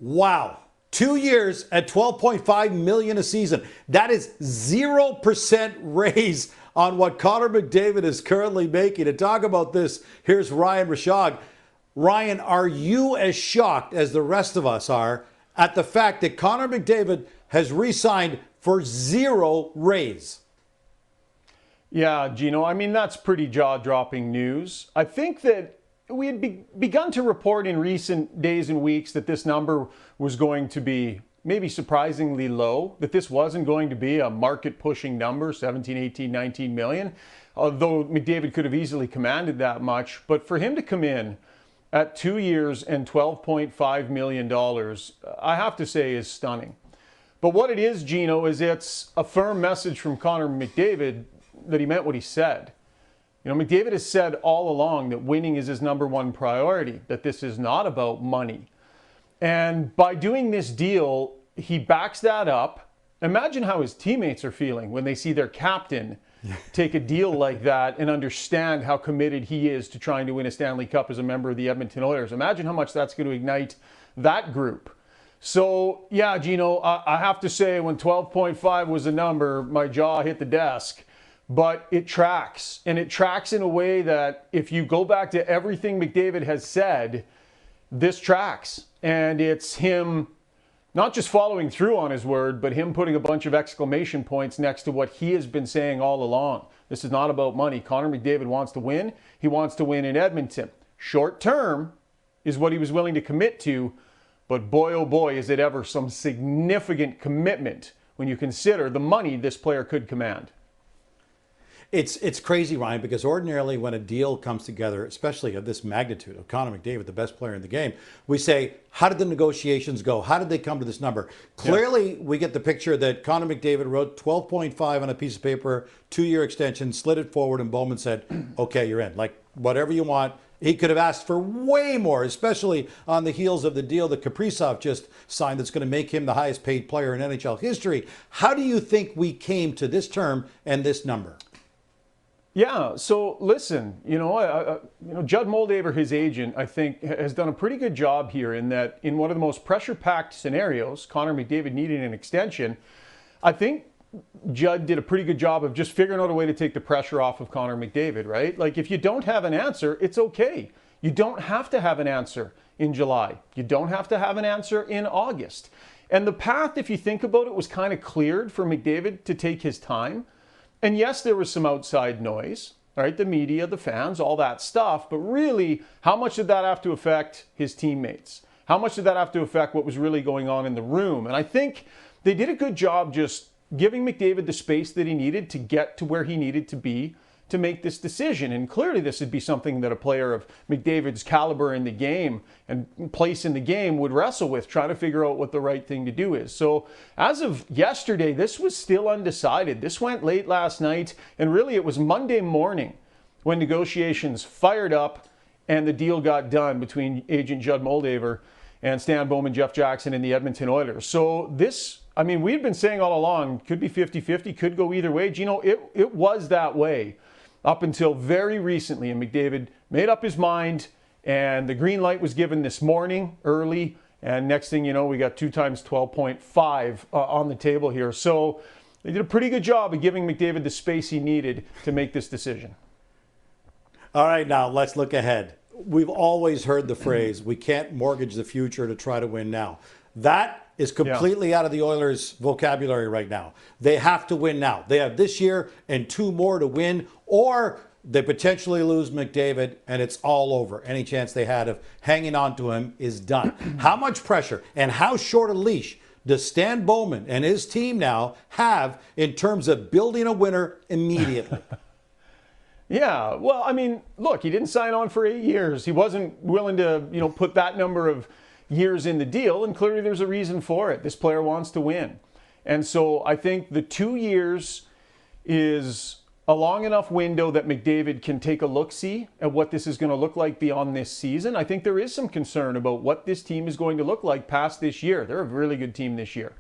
Wow. 2 years at $12.5 million a season. That is 0% raise on what Connor McDavid is currently making. To talk about this, here's Ryan Rishaug. Ryan, are you as shocked as the rest of us are at the fact that Connor McDavid has re-signed for 0 raise? Yeah, Gino, I mean, that's pretty jaw-dropping news. I think that we had begun to report in recent days and weeks that this number was going to be maybe surprisingly low, that this wasn't going to be a market-pushing number, 17, 18, 19 million, although McDavid could have easily commanded that much. But for him to come in at 2 years and $12.5 million, I have to say is stunning. But what it is, Gino, is it's a firm message from Connor McDavid that he meant what he said. You know, McDavid has said all along that winning is his number one priority, that this is not about money. And by doing this deal, he backs that up. Imagine how his teammates are feeling when they see their captain take a deal like that and understand how committed he is to trying to win a Stanley Cup as a member of the Edmonton Oilers. Imagine how much that's going to ignite that group. So, yeah, Gino, I have to say when 12.5 was the number, my jaw hit the desk. But it tracks, and it tracks in a way that if you go back to everything McDavid has said, this tracks. And it's him not just following through on his word, but him putting a bunch of exclamation points next to what he has been saying all along. This is not about money. Connor McDavid wants to win. He wants to win in Edmonton. Short term is what he was willing to commit to, but boy, oh boy, is it ever some significant commitment when you consider the money this player could command. It's crazy, Ryan, because ordinarily when a deal comes together, especially of this magnitude of Connor McDavid, the best player in the game, we say, how did the negotiations go? How did they come to this number? Clearly, we get the picture that Connor McDavid wrote 12.5 on a piece of paper, 2-year extension, slid it forward, and Bowman said, okay, you're in. Like, whatever you want. He could have asked for way more, especially on the heels of the deal that Kaprizov just signed that's going to make him the highest paid player in NHL history. How do you think we came to this term and this number? Yeah, so listen, Judd Moldaver, his agent, I think, has done a pretty good job here in that in one of the most pressure-packed scenarios, Connor McDavid needing an extension, I think Judd did a pretty good job of just figuring out a way to take the pressure off of Connor McDavid, right? Like, if you don't have an answer, it's okay. You don't have to have an answer in July. You don't have to have an answer in August. And the path, if you think about it, was kind of cleared for McDavid to take his time. And yes, there was some outside noise, right? The media, the fans, all that stuff. But really, how much did that have to affect his teammates? How much did that have to affect what was really going on in the room? And I think they did a good job just giving McDavid the space that he needed to get to where he needed to be to make this decision. And clearly this would be something that a player of McDavid's caliber in the game and place in the game would wrestle with, trying to figure out what the right thing to do is. So as of yesterday, this was still undecided. This went late last night, and really it was Monday morning when negotiations fired up and the deal got done between agent Judd Moldaver and Stan Bowman, Jeff Jackson, and the Edmonton Oilers. So this, I mean, we've been saying all along, could be 50-50, could go either way. Gino, it was that way up until very recently, and McDavid made up his mind, and the green light was given this morning early, and next thing you know, we got 2 times 12.5 on the table here. So they did a pretty good job of giving McDavid the space he needed to make this decision. All right, now let's look ahead. We've always heard the phrase, we can't mortgage the future to try to win now. That is completely out of the Oilers' vocabulary right now. They have to win now. They have this year and 2 more to win, or they potentially lose McDavid and it's all over. Any chance they had of hanging on to him is done. How much pressure and how short a leash does Stan Bowman and his team now have in terms of building a winner immediately? Yeah, well, I mean, look, he didn't sign on for 8 years. He wasn't willing to, put that number of years in the deal, and clearly there's a reason for it. This player wants to win. And so I think the 2 years is a long enough window that McDavid can take a look-see at what this is going to look like beyond this season. I think there is some concern about what this team is going to look like past this year. They're a really good team this year.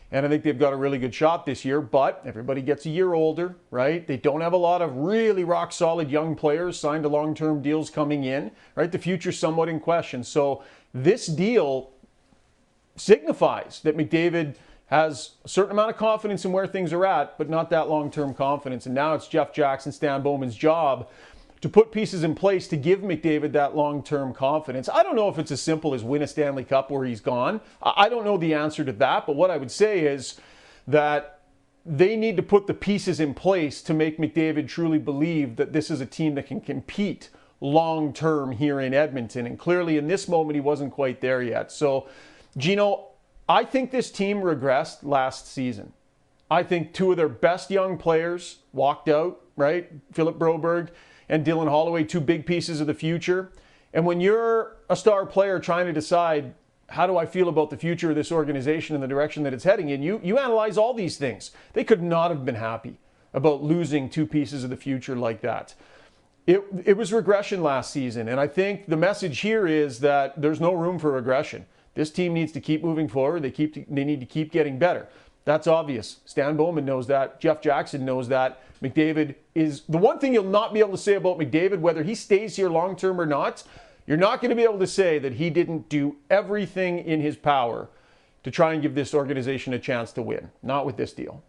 And I think they've got a really good shot this year, but everybody gets a year older, right? They don't have a lot of really rock-solid young players signed to long-term deals coming in, right? The future's somewhat in question. So this deal signifies that McDavid has a certain amount of confidence in where things are at, but not that long-term confidence. And now it's Jeff Jackson, Stan Bowman's job to put pieces in place to give McDavid that long-term confidence. I don't know if it's as simple as win a Stanley Cup where he's gone. I don't know the answer to that, but what I would say is that they need to put the pieces in place to make McDavid truly believe that this is a team that can compete long-term here in Edmonton. And clearly in this moment, he wasn't quite there yet. So, Gino, I think this team regressed last season. I think two of their best young players walked out, right? Philip Broberg and Dylan Holloway, two big pieces of the future. And when you're a star player trying to decide, how do I feel about the future of this organization and the direction that it's heading in, you analyze all these things. They could not have been happy about losing two pieces of the future like that. It was regression last season, and I think the message here is that there's no room for regression. This team needs to keep moving forward. They need to keep getting better. That's obvious. Stan Bowman knows that. Jeff Jackson knows that. McDavid is the one thing you'll not be able to say about McDavid, whether he stays here long term or not. You're not going to be able to say that he didn't do everything in his power to try and give this organization a chance to win. Not with this deal.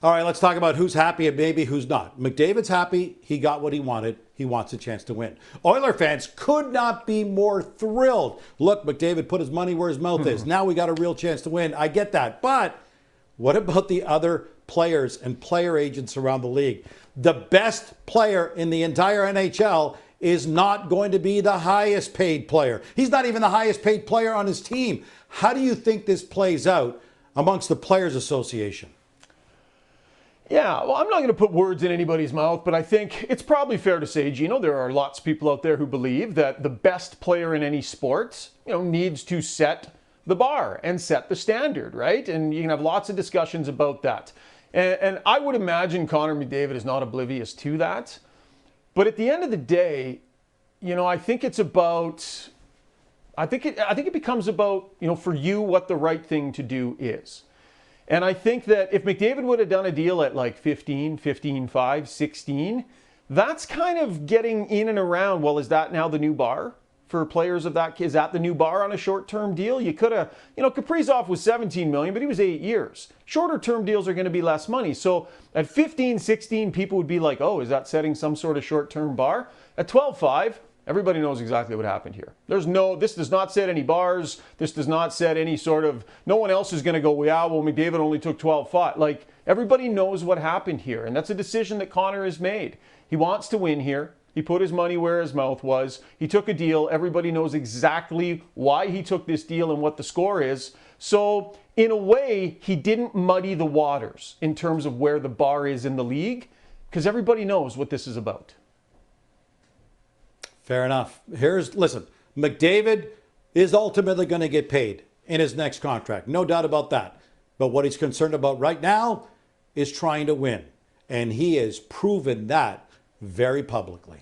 All right, let's talk about who's happy and maybe who's not. McDavid's happy. He got what he wanted. He wants a chance to win. Oiler fans could not be more thrilled. Look, McDavid put his money where his mouth is. Now we got a real chance to win. I get that. But what about the other players and player agents around the league? The best player in the entire NHL is not going to be the highest paid player. He's not even the highest paid player on his team. How do you think this plays out amongst the Players Association? Yeah, well, I'm not going to put words in anybody's mouth, but I think it's probably fair to say, Gino, there are lots of people out there who believe that the best player in any sport, needs to set the bar and set the standard, right? And you can have lots of discussions about that. And I would imagine Connor McDavid is not oblivious to that. But at the end of the day, I think it's about, I think it becomes about, for you, what the right thing to do is. And I think that if McDavid would have done a deal at like 15, 15.5, 16, that's kind of getting in and around, well, is that now the new bar for players of that? Is that the new bar on a short-term deal? You could have, Kaprizov was 17 million, but he was 8 years. Shorter-term deals are going to be less money. So at 15, 16, people would be like, oh, is that setting some sort of short-term bar? At 12.5, everybody knows exactly what happened here. This does not set any bars. This does not set any sort of, no one else is going to go, yeah, well, McDavid only took 12.5. Like, everybody knows what happened here. And that's a decision that Connor has made. He wants to win here. He put his money where his mouth was. He took a deal. Everybody knows exactly why he took this deal and what the score is. So, in a way, he didn't muddy the waters in terms of where the bar is in the league, because everybody knows what this is about. Fair enough. Listen, McDavid is ultimately going to get paid in his next contract. No doubt about that. But what he's concerned about right now is trying to win. And he has proven that very publicly.